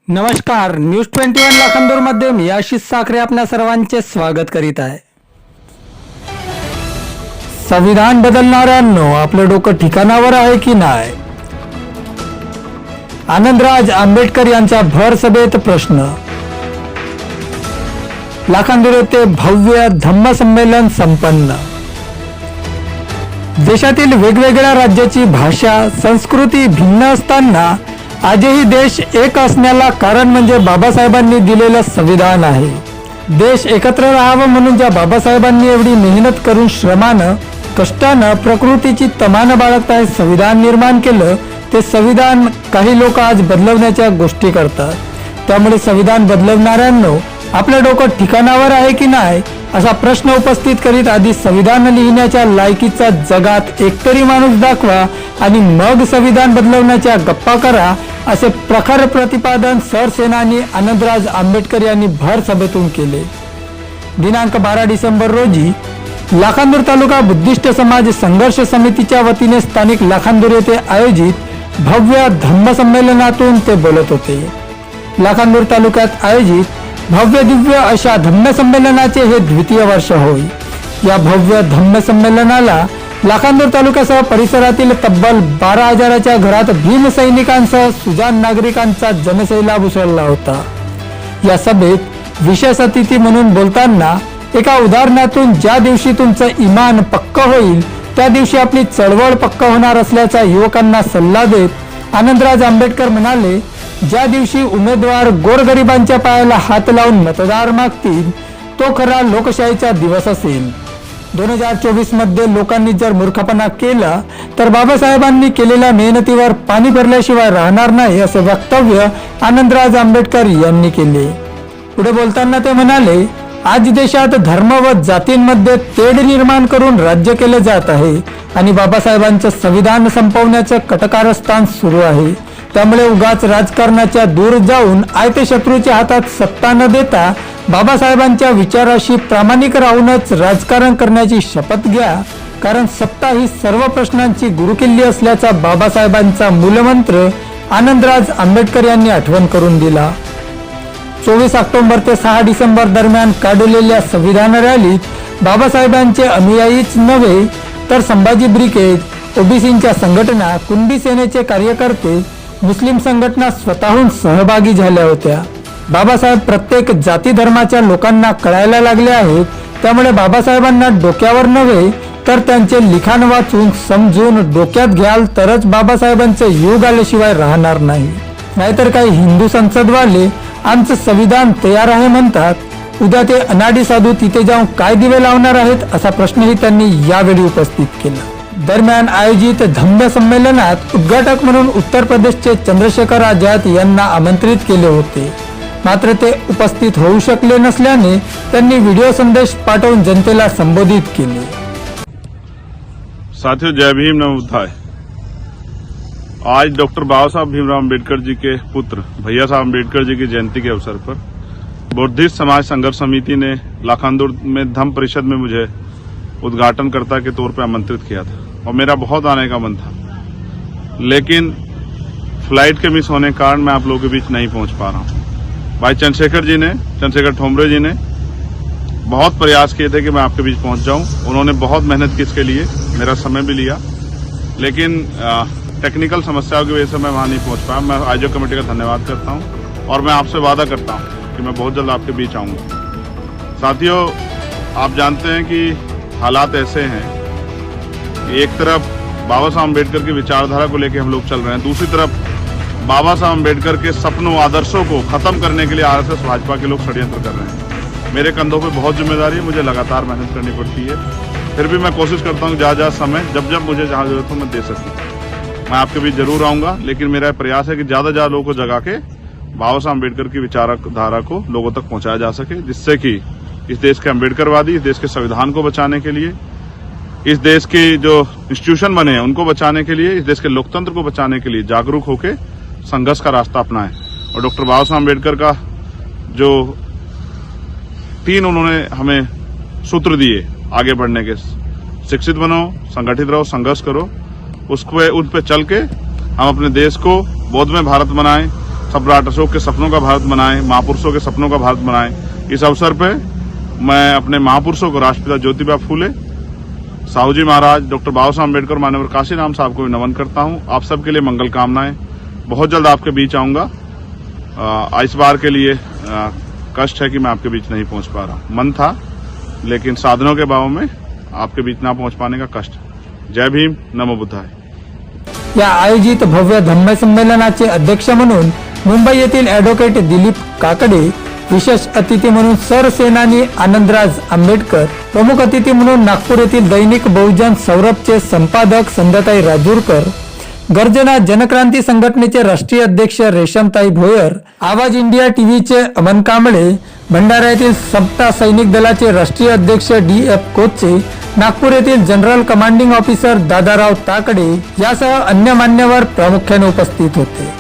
नमस्कार, न्यूज 21 लाखांदूर मध्ये मी आशिष साखरे आपल्या सर्वांचे स्वागत करीत आहे। संविधान बदलणाऱ्यांनो आपलं डोकं ठिकाणावर आहे की नाही? आनंदराज आंबेडकर यांचा भर सभेत प्रश्न। लाखांदूर येथे भव्य धम्म संमेलन संपन्न। देशातील वेगवेगळ्या राज्याची भाषा संस्कृती भिन्न असताना आजही देश एक असण्याला कारण म्हणजे बाबासाहेबांनी दिलेलं संविधान आहे। देश एकत्र राहावं म्हणून ज्या बाबासाहेबांनी एवढी मेहनत करून श्रमानं कष्टानं प्रकृतीची तमान बाळगता संविधान निर्माण केलं, ते संविधान काही लोक आज बदलवण्याच्या गोष्टी करतात। त्यामुळे संविधान बदलवणाऱ्यांनो आपलं डोकं ठिकाणावर आहे की नाही असा प्रश्न उपस्थित करीत आधी संविधान लिहिण्याच्या लायकीचा जगात एकतरी माणूस दाखवा आणि मग संविधान बदलवण्याच्या गप्पा करा, असे प्रखर प्रतिपादन सरसेनानी आनंदराज आंबेडकर यांनी भर सभेतून केले। दिनांक 12 डिसेंबर रोजी लाखांदूर तालुका बुद्धिस्ट समाज संघर्ष समितीच्या वतीने स्थानिक लाखांदूर येथे आयोजित भव्य धम्म संमेलनातून ते बोलत होते। लाखांदूर तालुक्यात आयोजित भव्य दिव्य अशा धम्म संमेलनाचे हे द्वितीय वर्ष होय। या भव्य धम्म संमेलनाला लाखांदूर तालुक्यासह परिसरातील तब्बल 12,000च्या घरात भीम सैनिकांसह सुजाण नागरिकांचा जनसैलाब उसळला होता। या सभेत विशेष अतिथी म्हणून बोलताना एका उदाहरणातून ज्या दिवशी तुमचं इमान पक्क होईल त्या दिवशी आपली चळवळ पक्क होणार असल्याचा युवकांना सल्ला देत आनंदराज आंबेडकर म्हणाले, ज्या दिवशी उमेदवार गोरगरिबांच्या पायाला हात लावून मतदार मागतील तो खरा लोकशाहीचा दिवस असेल। 2024 मध्ये लोकांनी जर मूर्खपणा केला तर बाबासाहेबांनी केलेल्या मेहनतीवर पाणी भरल्याशिवाय राहणार नाही, असे वक्तव्य आनंदराज आंबेडकर यांनी केले। पुढे बोलताना ते म्हणाले, आज देशात धर्म व जातींमध्ये तेढ निर्माण करून राज्य केले जात आहे आणि बाबासाहेबांचं संविधान संपवण्याचं कटकारस्थान सुरू आहे। त्यामुळे उगाच राजकारणाच्या दूर जाऊन आयते शत्रूच्या हातात सत्ता न देता बाबासाहेबांच्या विचाराशी प्रामाणिक राहूनच राजकारण करण्याची शपथ घ्या, कारण सत्ता ही सर्व प्रश्नांची गुरुकिल्ली असल्याचा बाबासाहेबांचा मूलमंत्र आनंदराज आंबेडकर यांनी आठवण करून दिला। 24 ऑक्टोबर ते 6 डिसेंबर दरम्यान काढलेल्या संविधान रॅलीत बाबासाहेबांचे अनुयायीच नव्हे तर संभाजी ब्रिगेड, ओबीसींच्या संघटना, कुणबी सेनेचे कार्यकर्ते, मुस्लिम संघटना स्वतःहून सहभागी झाल्या होत्या। बाबासाहेब प्रत्येक जाती धर्माच्या लोकांना कळायला लागले आहेत, त्यामुळे बाबासाहेबांना डोक्यावर नव्हे तर त्यांचे लिखाण वाचून समजून डोक्यात घ्याल तरच बाबासाहेबांचे युग आल्याशिवाय राहणार नाही। नाहीतर काही हिंदू संसदवाले आमचं संविधान तयार आहे म्हणतात, उद्या ते अनाडी साधू तिथे जाऊन काय दिवे लावणार आहेत असा प्रश्नही त्यांनी यावेळी उपस्थित केला। दरम्यान आयोजित धम्म संमेलनात उद्घाटक म्हणून उत्तर प्रदेशचे चंद्रशेखर आझाद यांना आमंत्रित केले होते, मात्र ते उपस्थित होऊ शकले नसल्याने त्यांनी व्हिडिओ संदेश पाठवून जनतेला संबोधित केले। साथियों, जय भीम, नमो बुद्धाय। आज डॉक्टर बाबा साहब भीमराव अम्बेडकर जी के पुत्र भैया साहब अम्बेडकर जी की जयंती के अवसर पर बुद्धिस्ट समाज संघर्ष समिति ने लाखांदूर में धम्म परिषद में मुझे उद्घाटनकर्ता के तौर पर आमंत्रित किया था और मेरा बहुत आने का मन था, लेकिन फ्लाइट के मिस होने के कारण मैं आप लोगों के बीच नहीं पहुंच पा रहा हूं। भाई चंद्रशेखर ठोंबरे जी ने बहुत प्रयास किए थे कि मैं आपके बीच पहुंच जाऊं। उन्होंने बहुत मेहनत की इसके लिए, मेरा समय भी लिया, लेकिन टेक्निकल समस्याओं की वजह से मैं वहां नहीं पहुंच पाया। मैं आयोजक कमेटी का धन्यवाद करता हूं और मैं आपसे वादा करता हूं कि मैं बहुत जल्द आपके बीच आऊंगा। साथियों, आप जानते हैं कि हालात ऐसे हैं कि एक तरफ बाबा साहब अम्बेडकर की विचारधारा को लेकर हम लोग चल रहे हैं, दूसरी तरफ बाबा साहब अम्बेडकर के सपनों आदर्शों को खत्म करने के लिए आरएसएस भाजपा के लोग षड्यंत्र कर रहे हैं। मेरे कंधों पे बहुत जिम्मेदारी है, मुझे लगातार मेहनत करनी पड़ती है, फिर भी मैं कोशिश करता हूँ जहाँ समय जब मुझे जहाँ जरूरत हो मैं दे सकूँ। मैं आपके बीच जरूर आऊंगा, लेकिन मेरा प्रयास है कि ज्यादा लोगों को जगा के बाबा साहब अम्बेडकर की विचारधारा को लोगों तक पहुंचाया जा सके, जिससे कि इस देश के अम्बेडकरवादी, इस देश के संविधान को बचाने के लिए, इस देश के जो इंस्टीट्यूशन बने हैं उनको बचाने के लिए, इस देश के लोकतंत्र को बचाने के लिए जागरूक होकर संघर्ष का रास्ता अपनाएं। और डॉक्टर बाबा साहब अम्बेडकर का जो 3 उन्होंने हमें सूत्र दिए आगे बढ़ने के, शिक्षित बनो, संगठित रहो, संघर्ष करो, उन पे चल के हम अपने देश को बोधमय भारत बनाएं, सम्राट अशोक के सपनों का भारत बनाएं, महापुरुषों के सपनों का भारत बनाएं। इस अवसर पे मैं अपने महापुरुषों को राष्ट्रपिता ज्योतिबा फूले, साहू जी महाराज, डॉक्टर बाबा साहब अम्बेडकर, माननीय काशीराम साहब को भी नमन करता हूं। आप सबके लिए मंगल कामनाएं। बहुत जल्द आपके बीच आऊंगा। इस बार के लिए कष्ट है कि मैं आपके बीच नहीं पहुंच पा रहा हूं। मन था, लेकिन साधनों के अभाव में आपके बीच ना पहुंच पाने का कष्ट। जय भीम, नमो बुद्धाय। या आयोजित भव्य धम्म संमेलनाचे अध्यक्ष म्हणून मुंबई येथील ॲडव्होकेट दिलीप काकडे, विशेष अतिथी म्हणून सरसेनानी आनंदराज आंबेडकर, प्रमुख अतिथी म्हणून नागपूर येथील दैनिक बहुजन सौरभचे संपादक संध्याताई राजूरकर, गर्जना जनक्रांती संघटनेचे राष्ट्रीय अध्यक्ष रेशमताई भोयर, आवाज इंडिया टीव्हीचे अमन कांबळे, भंडारा येथील सप्ता सैनिक दलाचे राष्ट्रीय अध्यक्ष DF कोचे, नागपूर येथील जनरल कमांडिंग ऑफिसर दादाराव ताकडे यासह अन्य मान्यवर प्रामुख्याने उपस्थित होते।